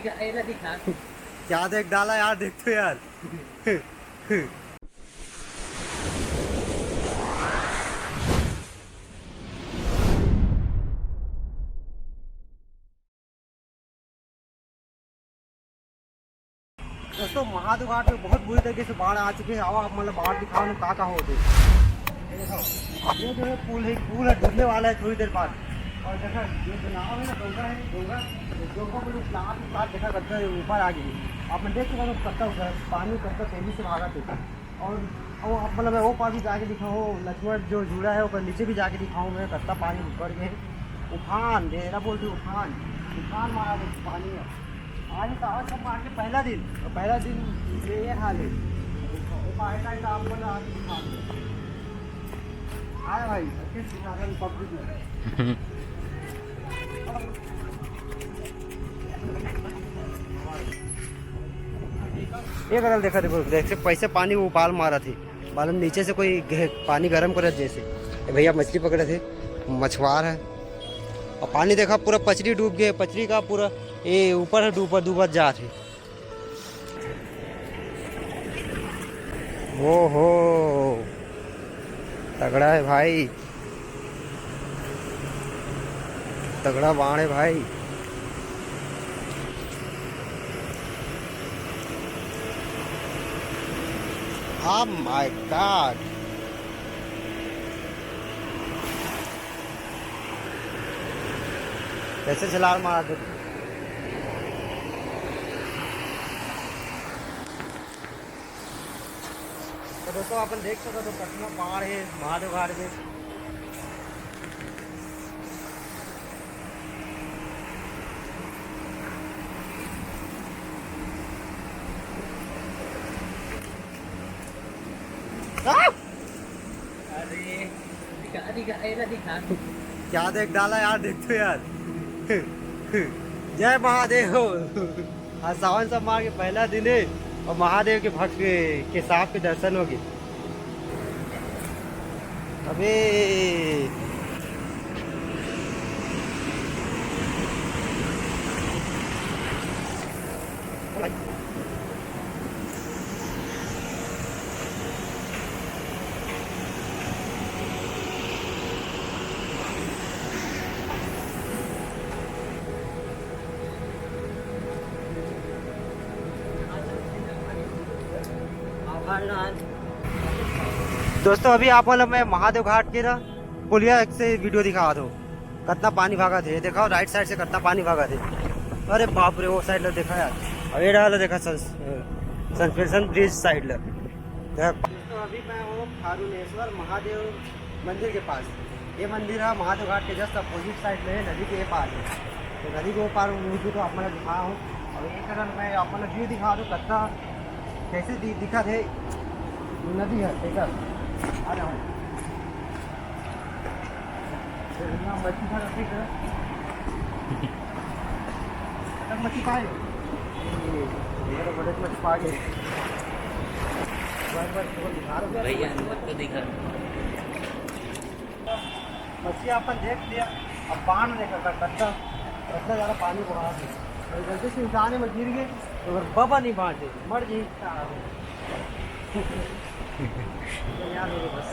दिखा क्या देख डाला यार, देख तो यार। दोस्तों महादेव घाट में बहुत बुरी तरीके से बाढ़ आ चुकी है। आओ आप मतलब बाढ़ दिखाओ ना कहाँ होते। ये जो है पुल है डूबने वाला है थोड़ी देर बाद। और देखा ये जो नाव है ना डोंगा है, डोंगा को लोग नाव के साथ देखा करते हैं ऊपर आ गई। आपने देख सकते हो कत्ता उठा पानी कत्ता तेजी से भागा थे। और आप मतलब वो पार भी जाके दिखाओ, लक्ष्मण जो जुड़ा है ऊपर नीचे भी जाके दिखाऊँ मैं, कत्ता पानी ऊपर गए उफान देना बोलते उफान मारा पानी है। आज का आज सब मार के पहला दिन ये हाल है। आपको ना आए भाई पब्लिक में ये गल देखा देखो देख से पैसे पानी उबाल मारा थी मालूम नीचे से कोई पानी गर्म करे जैसे। भैया मछली पकड़े थे, मछुआर है। और पानी देखा पूरा पचड़ी डूब गए, पचड़ी का पूरा ये ऊपर है डूबत जा थे। वो हो तगड़ा है भाई, तगड़ा बाण है भाई। Oh my God! कैसे छलांग मारा दे। तो दोस्तों अपन देख सकते हो तो कितना पहाड़ है महादेव घाट में। अरे दिखा क्या देख डाला यार, देख तो यार। जय महादेव। आज सावन सोमवार के पहला दिन है और महादेव के भक्त के साथ के दर्शन होगी। अबे दोस्तों अभी आप मतलब मैं महादेव घाट के ना पुलिया से वीडियो दिखा दो कितना पानी भागा थे। देखा राइट साइड से कितना पानी भागा थे। अरे बाप रे वो साइड लो देखा यार। अब ये डालो देखा सनफेशन ब्रिज साइड लो। दोस्तों अभी मैं हूँ खारुनेश्वर महादेव मंदिर के पास। ये मंदिर है महादेव घाट के जस्ट अपोजिट साइड में है, नदी के पार है। तो नदी के पार मुझे तो आप मैं दिखा हूँ। और एक कारण मैं अपना व्यू दिखा दूँ कितना कैसे दिखा थे। नदी है ठीक है आ जाओ। मच्छी था ठीक है मच्छी पाए बड़े मच्छी पा गए भैया तो दिखा मच्छी अपन देख लिया। अब बाढ़ देखा कट्टा कट्टा ज़्यादा पानी बढ़ा थे गलती से इंसान में गिर गए तो अगर बाबा नहीं बांटे मर जी याद हो बस।